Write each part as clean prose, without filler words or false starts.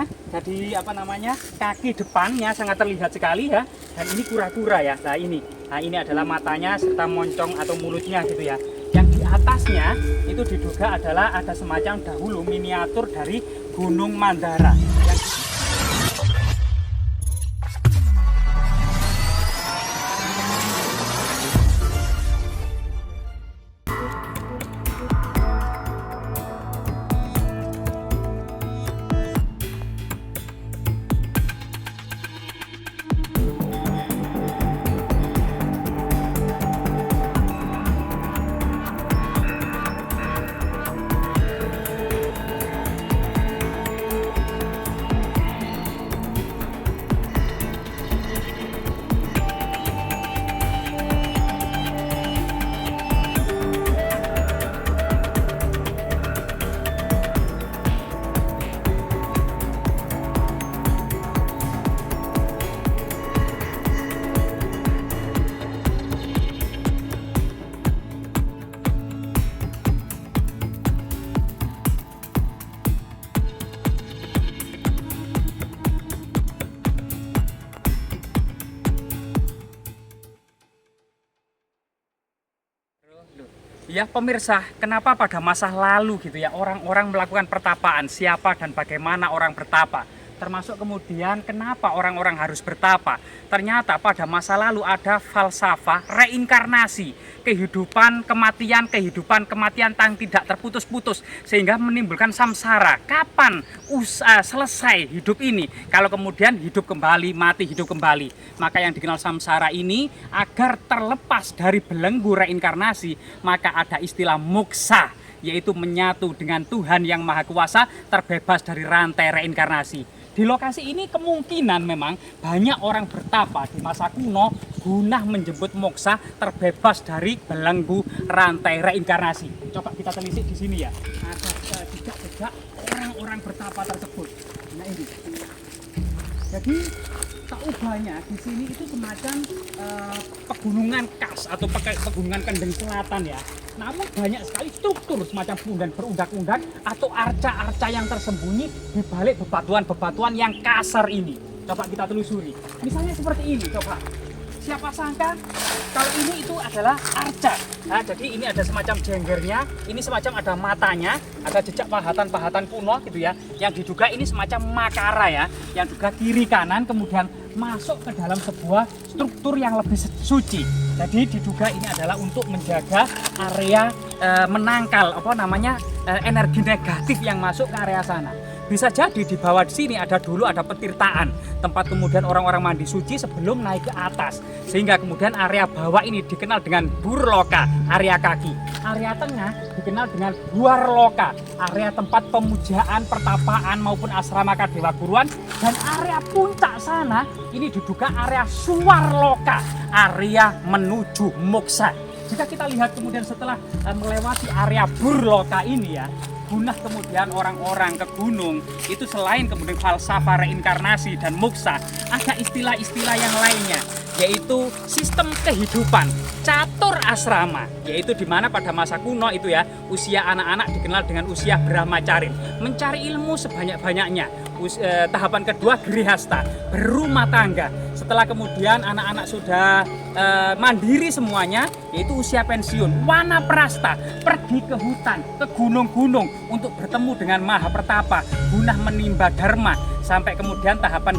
matanya, jadi apa namanya, kaki depannya sangat terlihat sekali ya. Dan ini kura-kura ya. Nah ini adalah matanya serta moncong atau mulutnya gitu ya. Yang di atasnya itu diduga adalah ada semacam dahulu miniatur dari Gunung Mandara. Ya pemirsa, kenapa pada masa lalu gitu ya orang-orang melakukan pertapaan, siapa dan bagaimana orang bertapa? Termasuk kemudian kenapa orang-orang harus bertapa? Ternyata pada masa lalu ada falsafah reinkarnasi, kehidupan kematian yang tidak terputus-putus sehingga menimbulkan samsara. Kapan selesai hidup ini? Kalau kemudian hidup kembali, mati hidup kembali. Maka yang dikenal samsara ini agar terlepas dari belenggu reinkarnasi, maka ada istilah moksa, yaitu menyatu dengan Tuhan yang Maha Kuasa, terbebas dari rantai reinkarnasi. Di lokasi ini kemungkinan memang banyak orang bertapa di masa kuno guna menjemput moksa, terbebas dari belenggu rantai reinkarnasi. Coba kita telisik di sini ya. Ada jejak-jejak orang-orang bertapa tersebut. Nah ini. Jadi taubahnya di sini itu semacam pegunungan kas atau pegunungan Kendeng Selatan ya. Namun banyak sekali struktur semacam gunungan berundak-undak atau arca-arca yang tersembunyi di balik bebatuan-bebatuan yang kasar ini. Coba kita telusuri. Misalnya seperti ini, coba. Siapa sangka kalau ini itu adalah arca. Nah, jadi ini ada semacam jenggernya, ini semacam ada matanya, ada jejak pahatan-pahatan kuno gitu ya. Yang diduga ini semacam makara ya, yang juga kiri kanan kemudian masuk ke dalam sebuah struktur yang lebih suci. Jadi diduga ini adalah untuk menjaga area menangkal energi negatif yang masuk ke area sana. Bisa jadi di bawah di sini dulu ada petirtaan, tempat kemudian orang-orang mandi suci sebelum naik ke atas. Sehingga kemudian area bawah ini dikenal dengan Burloka, area kaki. Area tengah dikenal dengan Buarloka, area tempat pemujaan, pertapaan maupun asrama Kadewa Guruan. Dan area puncak sana ini diduga area Suwarloka, area menuju moksa. Jika kita lihat kemudian setelah melewati area Burloka ini ya, gunah kemudian orang-orang ke gunung itu selain kemudian falsafah reinkarnasi dan moksa, ada istilah-istilah yang lainnya, yaitu sistem kehidupan, catur asrama, yaitu di mana pada masa kuno itu ya usia anak-anak dikenal dengan usia brahmacarin, mencari ilmu sebanyak-banyaknya. Tahapan kedua grihasta, berumah tangga. Setelah kemudian anak-anak sudah mandiri semuanya, yaitu usia pensiun, wanaprasta, pergi ke hutan, ke gunung-gunung untuk bertemu dengan Maha Pertapa, guna menimba dharma. Sampai kemudian tahapan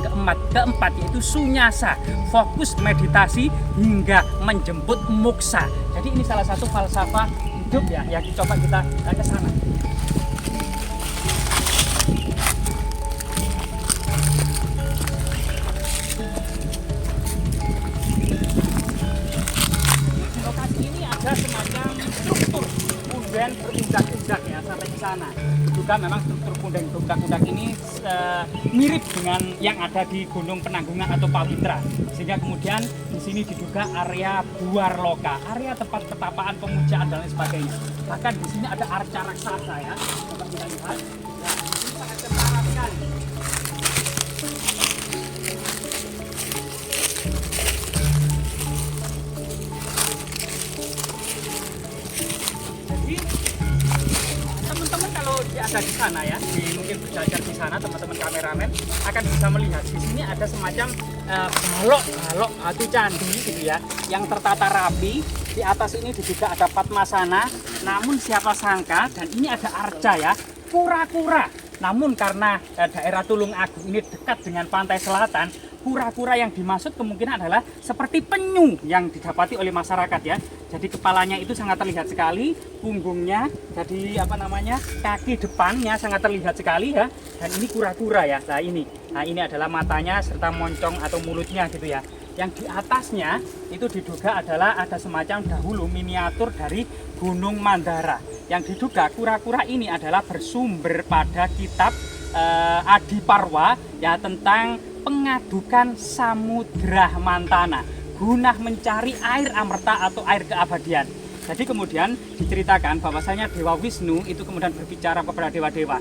keempat yaitu sunyasa, fokus meditasi hingga menjemput moksa. Jadi ini salah satu falsafah hidup ya, yang coba kita ke sana. Ada semacam struktur punden berundak-undak ya sampai ke sana. Juga memang struktur punden berundak-undak ini mirip dengan yang ada di Gunung Penanggungan atau Pawitra. Sehingga kemudian di sini diduga area Buarloka, area tempat pertapaan, pemujaan dan lain sebagainya. Bahkan di sini ada arca raksasa ya. Coba kita lihat. Ya, ini sangat ketara sekali. Ada di sana ya, mungkin berjajar di sana. sana, teman-teman kameramen akan bisa melihat di sini ada semacam balok batu candi gitu ya, yang tertata rapi. Di atas ini juga ada Padmasana, namun siapa sangka, dan ini ada arca ya, kura-kura. Namun karena daerah Tulung Agung ini dekat dengan pantai selatan, kura-kura yang dimaksud kemungkinan adalah seperti penyu yang didapati oleh masyarakat ya. Jadi kepalanya itu sangat terlihat sekali, punggungnya, jadi kaki depannya sangat terlihat sekali ya. Dan ini kura-kura ya. Nah ini adalah matanya serta moncong atau mulutnya gitu ya. Yang di atasnya itu diduga adalah ada semacam dahulu miniatur dari Gunung Mandara. Yang diduga kura-kura ini adalah bersumber pada kitab Adiparwa ya, tentang pengadukan Samudra Mantana guna mencari air amerta atau air keabadian. Jadi kemudian diceritakan bahwasanya Dewa Wisnu itu kemudian berbicara kepada dewa-dewa,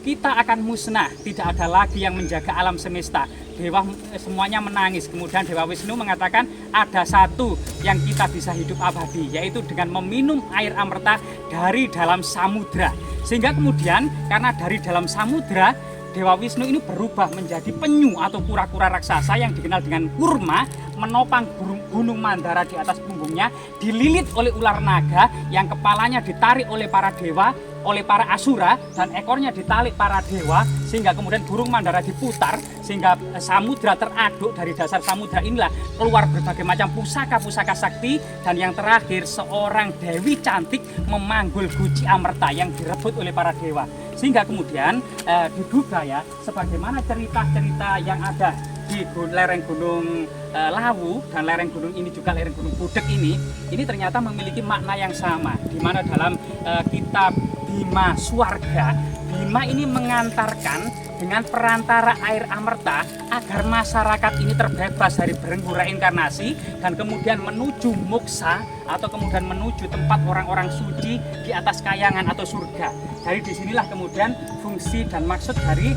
kita akan musnah, tidak ada lagi yang menjaga alam semesta. Dewa semuanya menangis. Kemudian Dewa Wisnu mengatakan ada satu yang kita bisa hidup abadi, yaitu dengan meminum air amerta dari dalam samudra. Sehingga kemudian karena dari dalam samudra, Dewa Wisnu ini berubah menjadi penyu atau kura-kura raksasa yang dikenal dengan kurma, menopang Gunung Mandara di atas punggungnya, dililit oleh ular naga yang kepalanya ditarik oleh para dewa, oleh para asura, dan ekornya ditarik para dewa, sehingga kemudian Gunung Mandara diputar, sehingga samudra teraduk. Dari dasar samudra inilah keluar berbagai macam pusaka-pusaka sakti, dan yang terakhir seorang dewi cantik memanggul guci amerta yang direbut oleh para dewa. Sehingga kemudian diduga ya, sebagaimana cerita-cerita yang ada di lereng Gunung Lawu, dan lereng gunung ini juga lereng Gunung Budek ini ternyata memiliki makna yang sama, di mana dalam kitab Bima Swarga, Bima ini mengantarkan dengan perantara air amerta agar masyarakat ini terbebas dari belenggu reinkarnasi dan kemudian menuju moksa atau kemudian menuju tempat orang-orang suci di atas kayangan atau surga. Dari disinilah kemudian fungsi dan maksud dari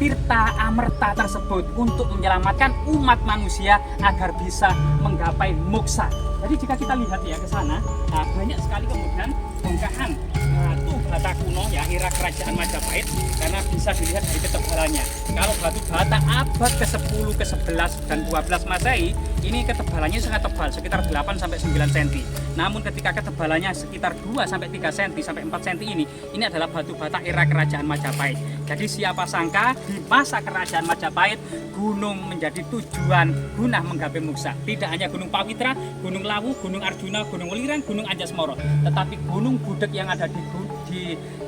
tirta amerta tersebut untuk menyelamatkan umat manusia agar bisa menggapai moksa. Jadi jika kita lihat ya ke sana, banyak sekali kemudian bongkahan batu bata kuno ya, era kerajaan Majapahit, karena bisa dilihat dari ketebalannya. Kalau batu bata abad ke-10, ke-11 dan 12 Masehi, ini ketebalannya sangat tebal, sekitar 8 sampai 9 cm. Namun ketika ketebalannya sekitar 2 sampai 3 cm sampai 4 cm ini adalah batu bata era kerajaan Majapahit. Jadi siapa sangka di masa kerajaan Majapahit gunung menjadi tujuan guna menggapai moksa. Tidak hanya Gunung Pawitra, Gunung Lawu, Gunung Arjuna, Gunung Welirang, Gunung Anjasmara, tetapi Gunung Budek yang ada di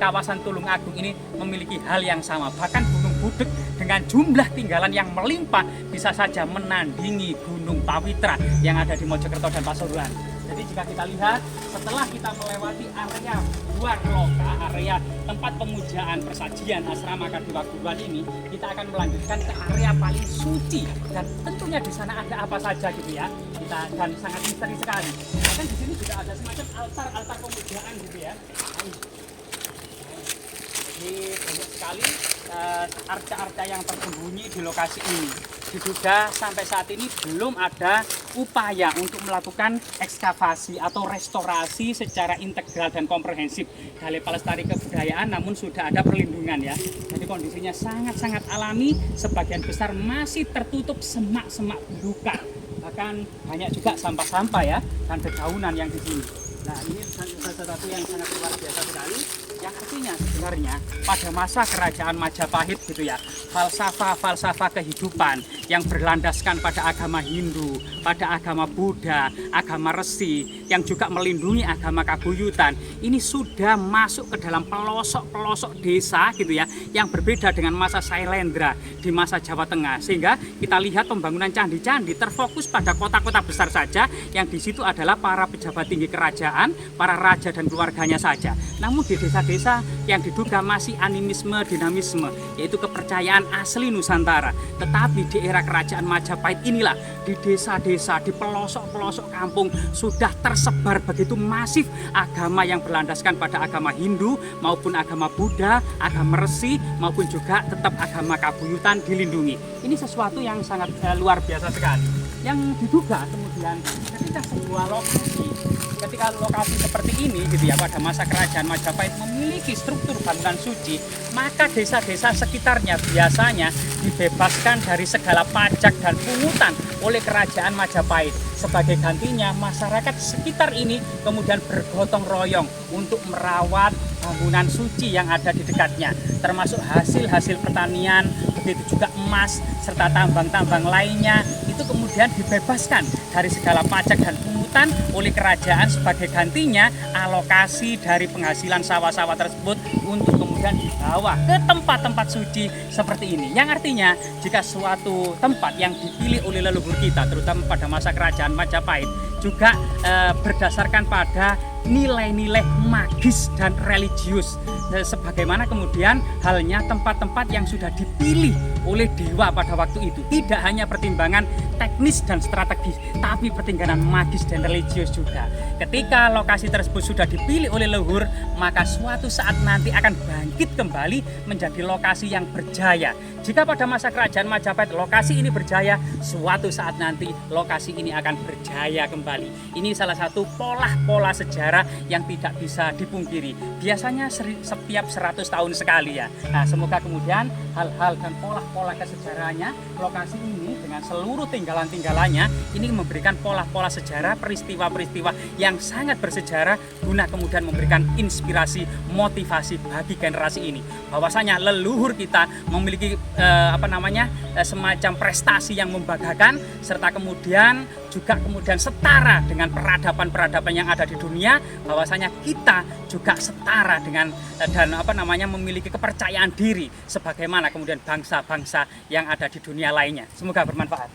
kawasan Tulung Agung ini memiliki hal yang sama. Bahkan Gunung Budek dengan jumlah tinggalan yang melimpah bisa saja menandingi Gunung Pawitra yang ada di Mojokerto dan Pasuruan. Jadi jika kita lihat, setelah kita melewati area luar loka, area tempat pemujaan persajian asrama Kadewa Guruan ini, kita akan melanjutkan ke area paling suci, dan tentunya di sana ada apa saja gitu ya. Dan sangat misteri sekali. Bahkan di sini juga ada semacam altar pemujaan gitu ya. Jadi banyak sekali arca-arca yang tersembunyi di lokasi ini. Diduga sampai saat ini belum ada upaya untuk melakukan ekskavasi atau restorasi secara integral dan komprehensif dari pelestari kebudayaan, namun sudah ada perlindungan ya. Jadi kondisinya sangat-sangat alami, sebagian besar masih tertutup semak-semak belukar. Bahkan banyak juga sampah-sampah ya, dan dedaunan yang di sini. Nah, ini salah satu yang sangat luar biasa sekali, yang artinya sebenarnya pada masa kerajaan Majapahit gitu ya, falsafah kehidupan yang berlandaskan pada agama Hindu, pada agama Buddha, agama Resi, yang juga melindungi agama Kabuyutan, ini sudah masuk ke dalam pelosok-pelosok desa gitu ya, yang berbeda dengan masa Sailendra di masa Jawa Tengah. Sehingga kita lihat pembangunan candi-candi terfokus pada kota-kota besar saja, yang di situ adalah para pejabat tinggi kerajaan, para raja dan keluarganya saja. Namun di desa-desa yang diduga masih animisme, dinamisme, yaitu kepercayaan asli Nusantara. Tetapi di era kerajaan Majapahit inilah, di desa-desa, di pelosok-pelosok kampung sudah tersebar begitu masif agama yang berlandaskan pada agama Hindu maupun agama Buddha, agama Resi maupun juga tetap agama Kabuyutan dilindungi. Ini sesuatu yang sangat luar biasa sekali. yang diduga kemudian ketika lokasi seperti ini gitu ya, pada masa kerajaan Majapahit memiliki struktur bangunan suci, maka desa-desa sekitarnya biasanya dibebaskan dari segala pajak dan pungutan oleh kerajaan Majapahit. Sebagai gantinya, masyarakat sekitar ini kemudian bergotong royong untuk merawat bangunan suci yang ada di dekatnya, termasuk hasil-hasil pertanian, begitu juga emas serta tambang-tambang lainnya, itu kemudian dibebaskan dari segala pajak dan pungutan oleh kerajaan. Sebagai gantinya, alokasi dari penghasilan sawah-sawah tersebut untuk kemudian dibawa ke tempat-tempat suci seperti ini, yang artinya jika suatu tempat yang dipilih oleh leluhur kita, terutama pada masa kerajaan Majapahit, juga berdasarkan pada nilai-nilai magis dan religius, sebagaimana kemudian halnya tempat-tempat yang sudah dipilih oleh dewa pada waktu itu. Tidak hanya pertimbangan teknis dan strategis, tapi pertimbangan magis dan religius juga. Ketika lokasi tersebut sudah dipilih oleh leluhur, maka suatu saat nanti akan bangkit kembali menjadi lokasi yang berjaya. Jika pada masa kerajaan Majapahit lokasi ini berjaya, suatu saat nanti lokasi ini akan berjaya kembali. Ini salah satu pola sejarah yang tidak bisa dipungkiri. Biasanya setiap 100 tahun sekali ya. Nah, semoga kemudian hal-hal dan pola kesejarahannya, lokasi ini dengan seluruh tinggalan-tinggalannya ini memberikan pola sejarah, peristiwa-peristiwa yang sangat bersejarah, guna kemudian memberikan inspirasi, motivasi bagi generasi ini. Bahwasanya leluhur kita memiliki semacam prestasi yang membanggakan, serta kemudian juga setara dengan peradaban-peradaban yang ada di dunia, bahwasanya kita juga setara dengan dan memiliki kepercayaan diri sebagaimana kemudian bangsa-bangsa yang ada di dunia lainnya. Semoga bermanfaat.